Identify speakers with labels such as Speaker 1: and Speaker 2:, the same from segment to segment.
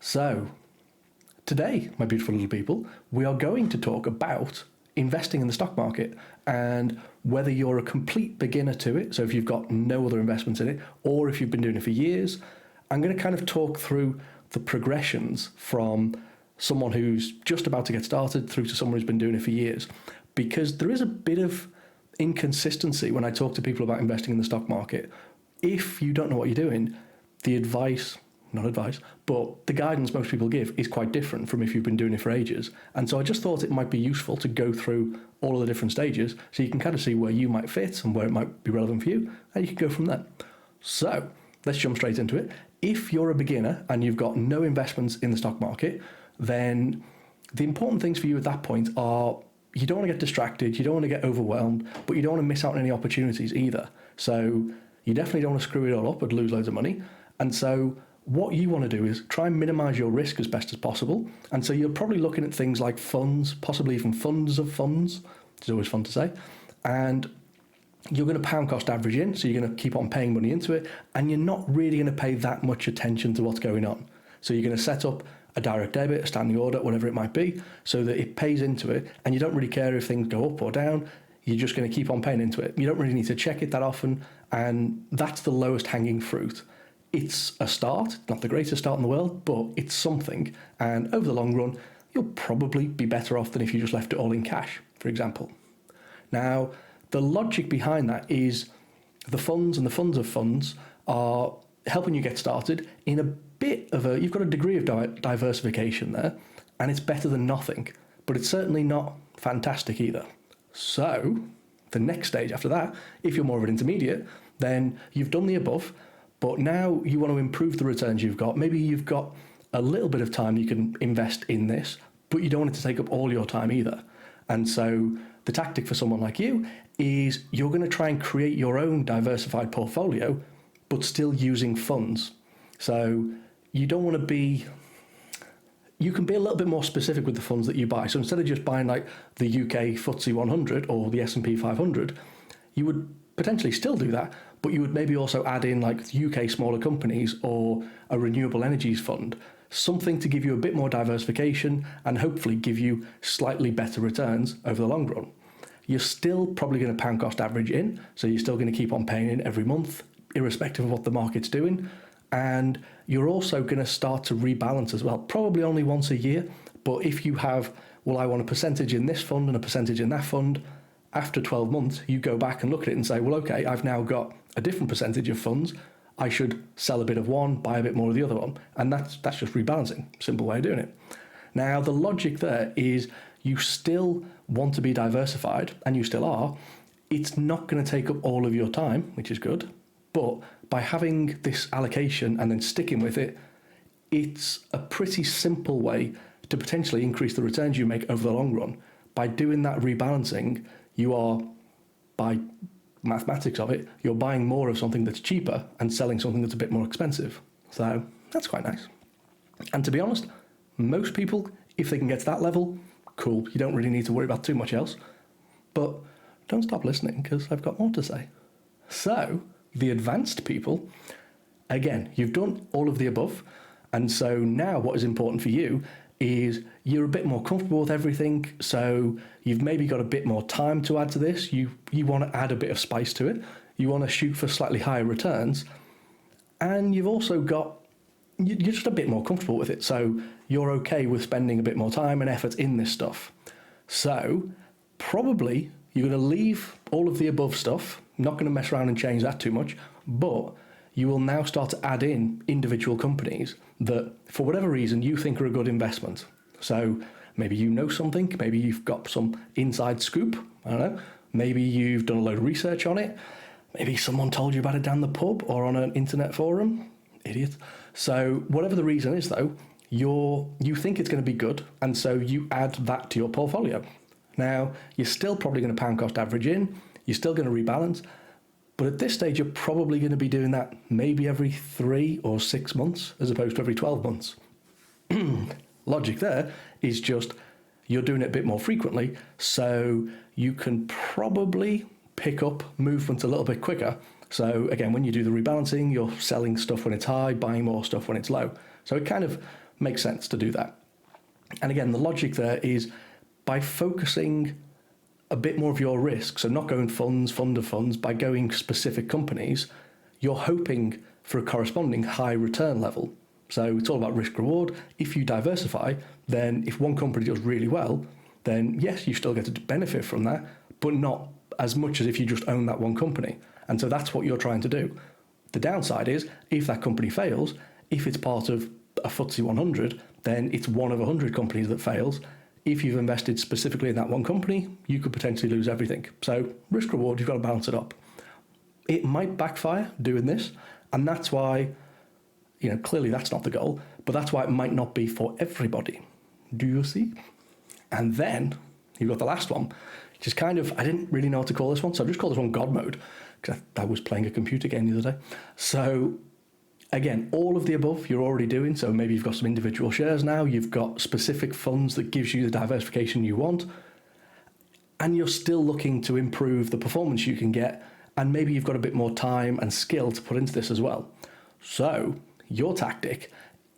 Speaker 1: So, today, my beautiful little people, we are going to talk about investing in the stock market and whether you're a complete beginner to it, so if you've got no other investments in it, or if you've been doing it for years. I'm going to kind of talk through the progressions from someone who's just about to get started through to someone who's been doing it for years, because there is a bit of inconsistency when I talk to people about investing in the stock market. If you don't know what you're doing, the advice, not advice, but the guidance most people give is quite different from if you've been doing it for ages. And so I just thought it might be useful to go through all of the different stages so you can kind of see where you might fit and where it might be relevant for you, and you can go from there. So let's jump straight into it. If you're a beginner and you've got no investments in the stock market, then the important things for you at that point are you don't want to get distracted, you don't want to get overwhelmed, but you don't want to miss out on any opportunities either. So you definitely don't want to screw it all up and lose loads of money. And so what you want to do is try and minimize your risk as best as possible. And so you're probably looking at things like funds, possibly even funds of funds, which is always fun to say. And you're going to pound cost average in, so you're going to keep on paying money into it, and you're not really going to pay that much attention to what's going on. So you're going to set up a direct debit, a standing order, whatever it might be, so that it pays into it, and you don't really care if things go up or down. You're just going to keep on paying into it. You don't really need to check it that often, and that's the lowest hanging fruit. It's a start, not the greatest start in the world, but it's something, and over the long run, you'll probably be better off than if you just left it all in cash, for example. Now, the logic behind that is the funds and the funds of funds are helping you get started in a bit of you've got a degree of diversification there, and it's better than nothing, but it's certainly not fantastic either. So the next stage after that, if you're more of an intermediate, then you've done the above, but now you want to improve the returns you've got. Maybe you've got a little bit of time you can invest in this, but you don't want it to take up all your time either. And so the tactic for someone like you is you're going to try and create your own diversified portfolio, but still using funds. So you don't want to be, you can be a little bit more specific with the funds that you buy. So instead of just buying like the UK FTSE 100 or the S&P 500, you would potentially still do that, but you would maybe also add in like UK smaller companies or a renewable energies fund, something to give you a bit more diversification and hopefully give you slightly better returns over the long run. You're still probably going to pound cost average in, so you're still going to keep on paying in every month, irrespective of what the market's doing. And you're also going to start to rebalance as well, probably only once a year. But if you have, well, I want a percentage in this fund and a percentage in that fund, after 12 months, you go back and look at it and say, well, okay, I've now got a different percentage of funds. I should sell a bit of one, buy a bit more of the other one. And that's just rebalancing, simple way of doing it. Now, the logic there is you still want to be diversified, and you still are. It's not going to take up all of your time, which is good. But by having this allocation and then sticking with it, it's a pretty simple way to potentially increase the returns you make over the long run. By doing that rebalancing, you are, by mathematics of it, you're buying more of something that's cheaper and selling something that's a bit more expensive. So that's quite nice. And to be honest, most people, if they can get to that level, cool, you don't really need to worry about too much else. But don't stop listening, because I've got more to say. So the advanced people, again, you've done all of the above, and so now what is important for you is you're a bit more comfortable with everything, so you've maybe got a bit more time to add to this. You want to add a bit of spice to it. You want to shoot for slightly higher returns, and you've also got, you're just a bit more comfortable with it, so you're okay with spending a bit more time and effort in this stuff. So probably you're going to leave all of the above stuff, not going to mess around and change that too much, but you will now start to add in individual companies that, for whatever reason, you think are a good investment. So maybe you know something, maybe you've got some inside scoop, I don't know, maybe you've done a load of research on it, maybe someone told you about it down the pub or on an internet forum, idiot. So whatever the reason is though, you think it's going to be good, and so you add that to your portfolio. Now, you're still probably going to pound cost average in, you're still going to rebalance, but at this stage, you're probably going to be doing that maybe every 3 or 6 months as opposed to every 12 months. Logic there is just you're doing it a bit more frequently, so you can probably pick up movement a little bit quicker. So again, when you do the rebalancing, you're selling stuff when it's high, buying more stuff when it's low. So it kind of makes sense to do that. And again, the logic there is by focusing a bit more of your risk, so not going fund of funds, by going specific companies, you're hoping for a corresponding high return level. So it's all about risk reward. If you diversify, then if one company does really well, then yes, you still get to benefit from that, but not as much as if you just own that one company. And so that's what you're trying to do. The downside is if that company fails, if it's part of a FTSE 100, then it's one of 100 companies that fails. If you've invested specifically in that one company, you could potentially lose everything. So risk reward, you've got to balance it up. It might backfire doing this, and that's why, clearly that's not the goal, but that's why it might not be for everybody. Do you see? And then you've got the last one, which is kind of, I didn't really know what to call this one, so I've just called this one God mode, because I was playing a computer game the other day. So again, all of the above you're already doing. So maybe you've got some individual shares now, you've got specific funds that gives you the diversification you want, and you're still looking to improve the performance you can get, and maybe you've got a bit more time and skill to put into this as well. So your tactic,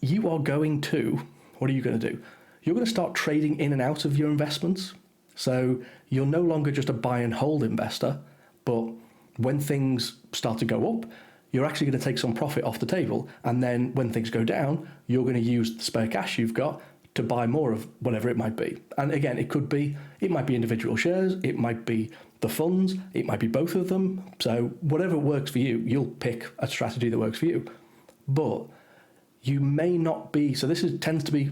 Speaker 1: you are going to, what are you going to do? You're going to start trading in and out of your investments. So you're no longer just a buy and hold investor, but when things start to go up, you're actually going to take some profit off the table. And then when things go down, you're going to use the spare cash you've got to buy more of whatever it might be. And again, it might be individual shares, it might be the funds, it might be both of them. So whatever works for you, you'll pick a strategy that works for you. But you may not be, so tends to be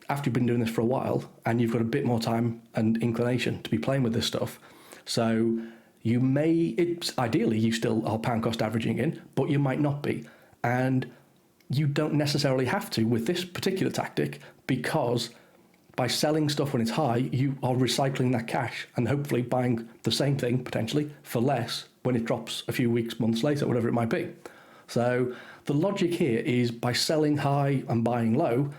Speaker 1: after you've been doing this for a while and you've got a bit more time and inclination to be playing with this stuff. So ideally you still are pound cost averaging in, but you might not be. And you don't necessarily have to with this particular tactic, because by selling stuff when it's high, you are recycling that cash and hopefully buying the same thing potentially for less when it drops a few weeks, months later, whatever it might be. So the logic here is by selling high and buying low,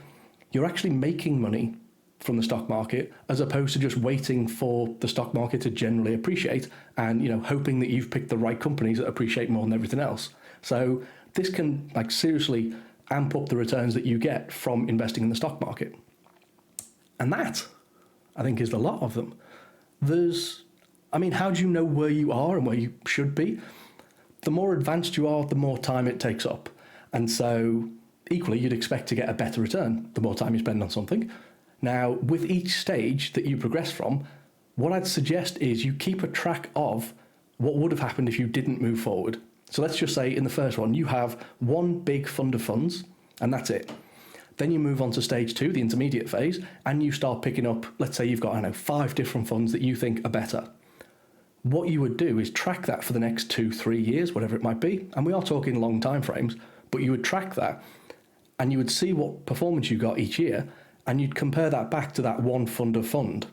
Speaker 1: you're actually making money from the stock market, as opposed to just waiting for the stock market to generally appreciate and hoping that you've picked the right companies that appreciate more than everything else. So this can seriously amp up the returns that you get from investing in the stock market. And that, I think, is the lot of them. How do you know where you are and where you should be? The more advanced you are, the more time it takes up. And so equally, you'd expect to get a better return the more time you spend on something. Now, with each stage that you progress from, what I'd suggest is you keep a track of what would have happened if you didn't move forward. So let's just say in the first one, you have one big fund of funds, and that's it. Then you move on to stage 2, the intermediate phase, and you start picking up, let's say you've got, 5 different funds that you think are better. What you would do is track that for the next 2-3 years, whatever it might be. And we are talking long time frames, but you would track that and you would see what performance you got each year, and you'd compare that back to that one fund of fund.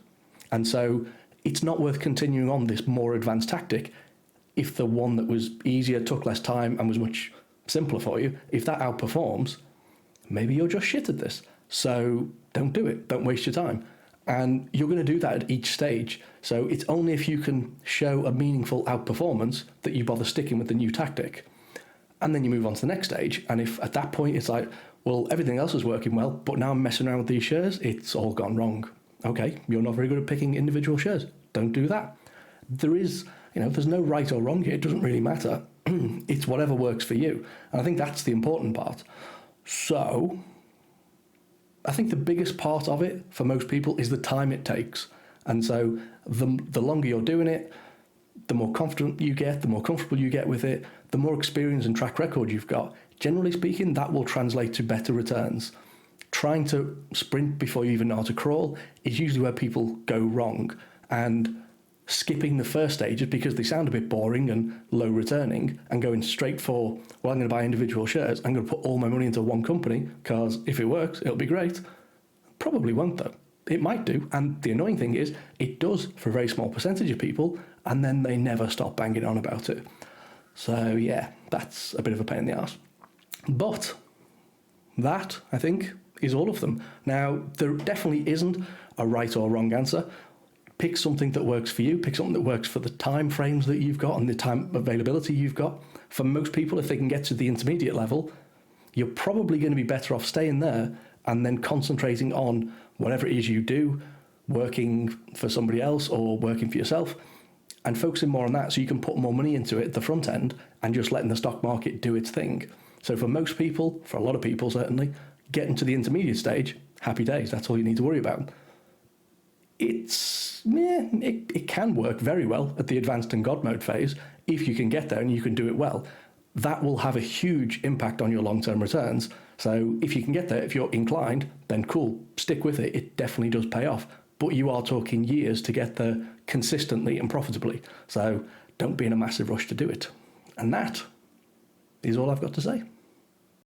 Speaker 1: And so it's not worth continuing on this more advanced tactic if the one that was easier, took less time, and was much simpler for you, if that outperforms, maybe you're just shit at this. So don't do it. Don't waste your time. And you're going to do that at each stage. So it's only if you can show a meaningful outperformance that you bother sticking with the new tactic. And then you move on to the next stage. And if at that point it's like, well, everything else is working well, but now I'm messing around with these shares, it's all gone wrong. Okay, you're not very good at picking individual shares. Don't do that. There's no right or wrong here. It doesn't really matter. It's whatever works for you. And I think that's the important part. So I think the biggest part of it for most people is the time it takes. And so the longer you're doing it, the more confident you get, the more comfortable you get with it, the more experience and track record you've got. Generally speaking, that will translate to better returns. Trying to sprint before you even know how to crawl is usually where people go wrong. And skipping the first stages because they sound a bit boring and low returning, and going straight for, well, I'm going to buy individual shares, I'm going to put all my money into one company because if it works, it'll be great. Probably won't though. It might do. And the annoying thing is it does for a very small percentage of people, and then they never stop banging on about it. So yeah, that's a bit of a pain in the arse. But that, I think, is all of them. Now, there definitely isn't a right or wrong answer. Pick something that works for you. Pick something that works for the time frames that you've got and the time availability you've got. For most people, if they can get to the intermediate level, you're probably going to be better off staying there and then concentrating on whatever it is you do, working for somebody else or working for yourself, and focusing more on that so you can put more money into it at the front end and just letting the stock market do its thing. So for most people, for a lot of people certainly, getting to the intermediate stage, happy days, that's all you need to worry about. It can work very well at the advanced and God mode phase if you can get there and you can do it well. That will have a huge impact on your long-term returns. So if you can get there, if you're inclined, then cool, stick with it. It definitely does pay off. But you are talking years to get there consistently and profitably. So don't be in a massive rush to do it. And that is all I've got to say.